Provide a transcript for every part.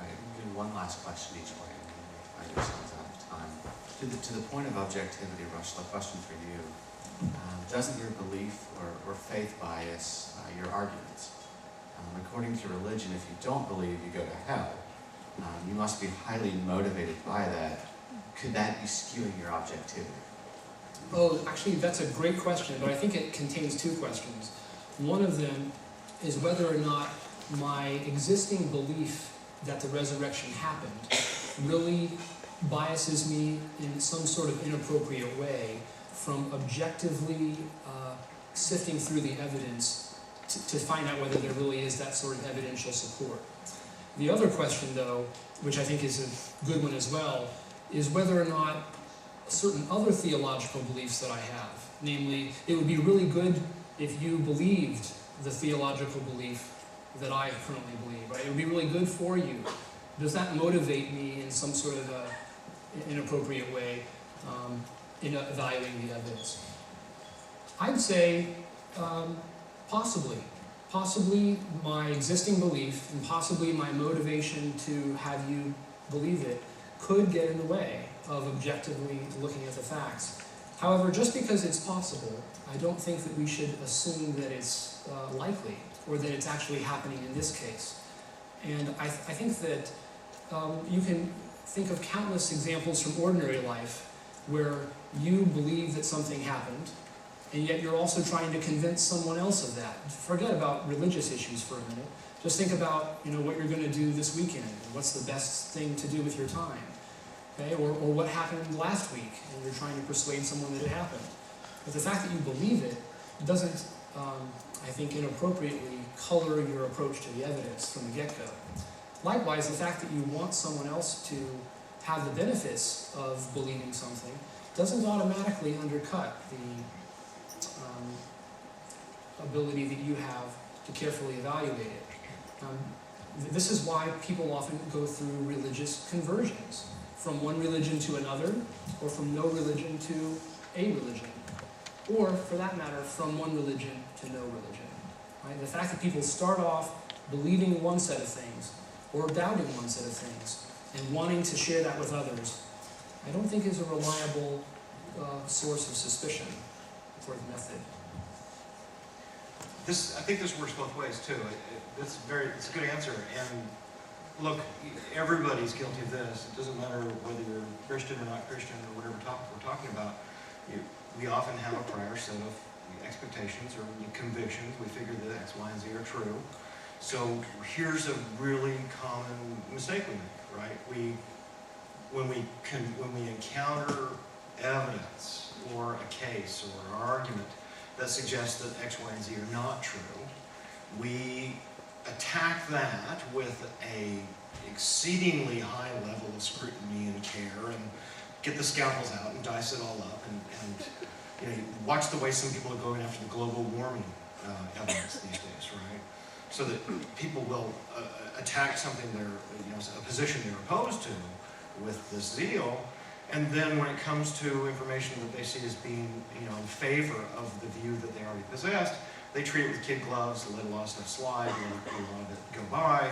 Right. We'll do one last question each way, and then we'll find ourselves out of time. To the point of objectivity, Russell, a question for you. Doesn't your belief or faith bias your arguments? According to religion, if you don't believe, you go to hell. You must be highly motivated by that. Could that be skewing your objectivity? Oh, actually, that's a great question, but I think it contains two questions. One of them is whether or not my existing belief that the resurrection happened really biases me in some sort of inappropriate way from objectively sifting through the evidence to find out whether there really is that sort of evidential support. The other question, though, which I think is a good one as well, is whether or not certain other theological beliefs that I have, namely, it would be really good if you believed the theological belief that I currently believe, right? It would be really good for you. Does that motivate me in some sort of inappropriate way in evaluating the evidence? I'd say possibly. Possibly my existing belief and possibly my motivation to have you believe it could get in the way of objectively looking at the facts. However, just because it's possible, I don't think that we should assume that it's likely or that it's actually happening in this case. And I think that you can think of countless examples from ordinary life where you believe that something happened, and yet you're also trying to convince someone else of that. Forget about religious issues for a minute. Just think about what you're going to do this weekend, and what's the best thing to do with your time. Okay? Or what happened last week, and you're trying to persuade someone that it happened. But the fact that you believe it doesn't, I think, inappropriately color your approach to the evidence from the get-go. Likewise, the fact that you want someone else to have the benefits of believing something doesn't automatically undercut the ability that you have to carefully evaluate it. This is why people often go through religious conversions, from one religion to another, or from no religion to a religion, or, for that matter, from one religion to no religion. Right? The fact that people start off believing one set of things, or doubting one set of things, and wanting to share that with others, I don't think is a reliable source of suspicion for the method. I think this works both ways too. It's a good answer. And look, everybody's guilty of this. It doesn't matter whether you're Christian or not Christian or whatever topic we're talking about. We often have a prior set of expectations or convictions. We figure that X, Y, and Z are true. So here's a really common mistake we make, right? When we encounter evidence or a case or an argument that suggests that X, Y, and Z are not true, we attack that with a exceedingly high level of scrutiny and care and get the scalpels out and dice it all up and watch the way some people are going after the global warming evidence these days, right? So that people will attack something a position they're opposed to with this zeal, and then when it comes to information that they see as being in favor of the view that they already possessed, they treat it with kid gloves, let a lot of stuff slide, let a lot of it go by,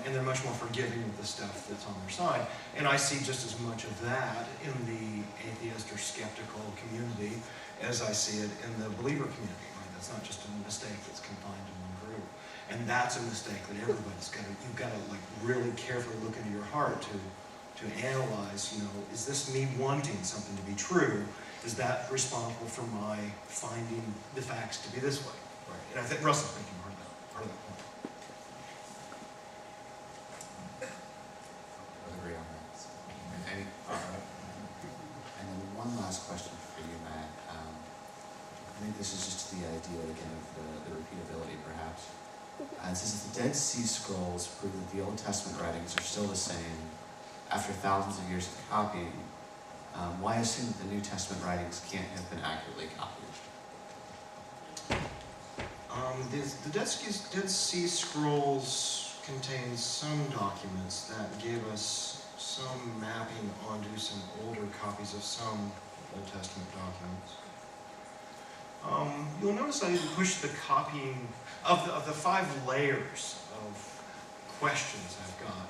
and they're much more forgiving of the stuff that's on their side. And I see just as much of that in the atheist or skeptical community as I see it in the believer community. Right? That's not just a mistake that's confined to one group. And that's a mistake that everybody's you've got to really carefully look into your heart to analyze, is this me wanting something to be true? Is that responsible for my finding the facts to be this way? Right. And I think Russell's making part of that point. I agree on that. And then one last question for you, Matt. I think this is just the idea, again, of the repeatability, perhaps. It says that the Dead Sea Scrolls prove that the Old Testament writings are still the same after thousands of years of copying. Why assume that the New Testament writings can't have been accurately copied? The Dead Sea Scrolls contain some documents that give us some mapping onto some older copies of some Old Testament documents. You'll notice I didn't push the copying of the 5 layers of questions I've got.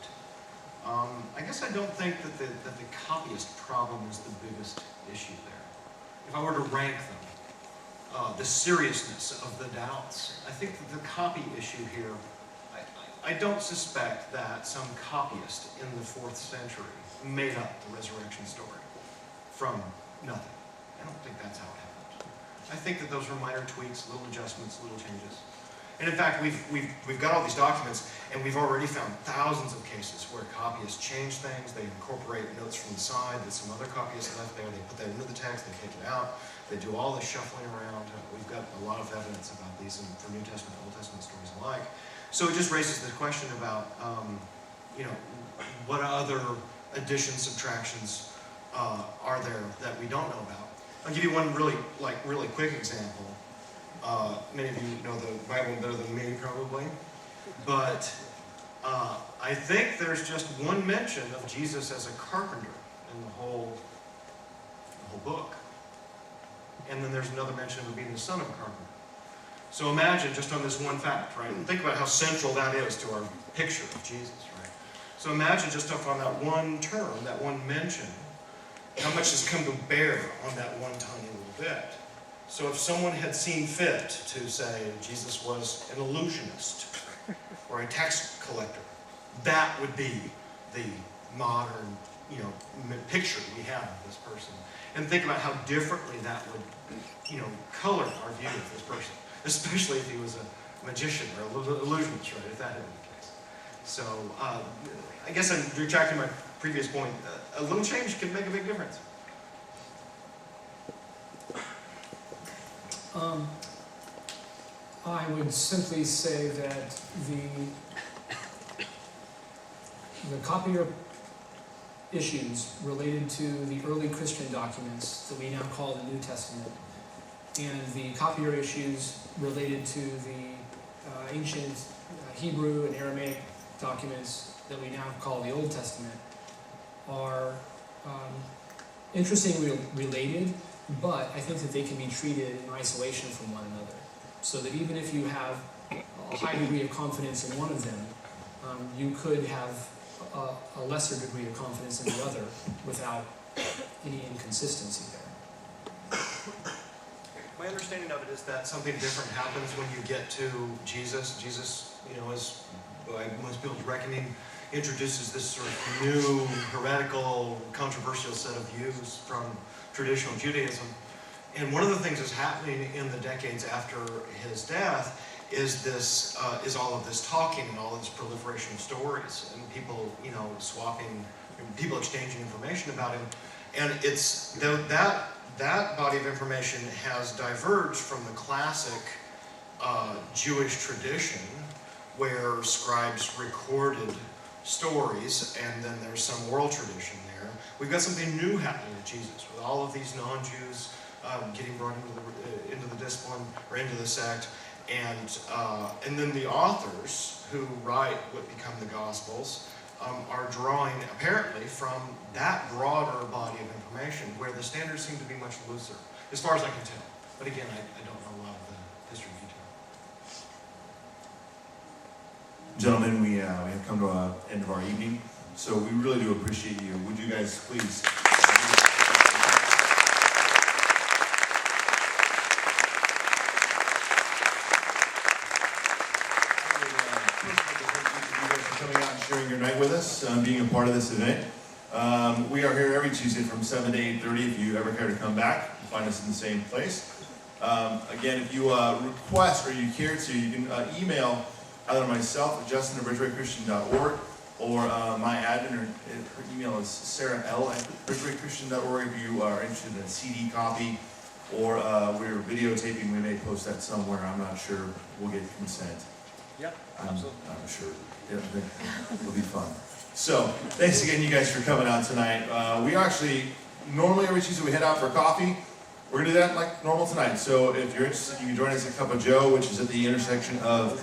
I guess I don't think that the copyist problem is the biggest issue there. If I were to rank them, the seriousness of the doubts, I think that the copy issue here, I don't suspect that some copyist in the 4th century made up the resurrection story from nothing. I don't think that's how it happened. I think that those were minor tweaks, little adjustments, little changes. And in fact, we've got all these documents, and we've already found thousands of cases where copyists change things, they incorporate notes from the side that some other copyists left there, they put that into the text, they take it out, they do all this shuffling around. We've got a lot of evidence about these for New Testament, Old Testament stories alike. So it just raises the question about, what other additions, subtractions are there that we don't know about. I'll give you one really quick example. Many of you know the Bible better than me, probably. But I think there's just one mention of Jesus as a carpenter in the whole book. And then there's another mention of him being the son of a carpenter. So imagine just on this one fact, right? And think about how central that is to our picture of Jesus, right? So imagine just on that one term, that one mention, how much has come to bear on that one tiny little bit. So if someone had seen fit to say Jesus was an illusionist or a tax collector, that would be the modern, picture we have of this person. And think about how differently that would, color our view of this person, especially if he was a magician or an illusionist, right? If that had been the case. So I guess I'm retracting my previous point. A little change can make a big difference. I would simply say that the copier issues related to the early Christian documents that we now call the New Testament, and the copier issues related to the ancient Hebrew and Aramaic documents that we now call the Old Testament are interestingly related, but I think that they can be treated in isolation from one another. So that even if you have a high degree of confidence in one of them, you could have a lesser degree of confidence in the other without any inconsistency there. My understanding of it is that something different happens when you get to Jesus. Jesus, as by most people's reckoning, introduces this sort of new, heretical, controversial set of views from traditional Judaism. And one of the things that's happening in the decades after his death is all of this talking and all of this proliferation of stories and people, swapping, people exchanging information about him. And it's that body of information has diverged from the classic Jewish tradition where scribes recorded stories and then there's some oral tradition there. We've got something new happening with Jesus with all of these non-Jews getting brought into the discipline or into the sect, and then the authors who write what become the Gospels are drawing apparently from that broader body of information where the standards seem to be much looser, as far as I can tell. But again, I don't know a lot of the history detail. Gentlemen, we have come to the end of our evening, so we really do appreciate you. Would you guys please... coming out and sharing your night with us, being a part of this event. We are here every Tuesday from 7 to 8:30 if you ever care to come back. You find us in the same place. Again, if you request or you care to, you can email either myself at justin@bridgewaychristian.org or my admin, her email is sarahL@bridgewaychristian.org if you are interested in a CD copy or we're videotaping. We may post that somewhere. I'm not sure. We'll get consent. Yeah, absolutely. I'm sure it'll be fun. So, thanks again, you guys, for coming out tonight. We actually, normally every Tuesday we head out for coffee. We're going to do that like normal tonight. So, if you're interested, you can join us at Cup of Joe, which is at the intersection of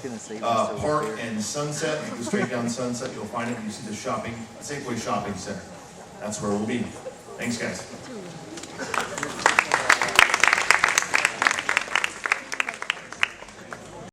Park and Sunset. If you go straight down Sunset, you'll find it. You see the Safeway Shopping Center. That's where we'll be. Thanks, guys.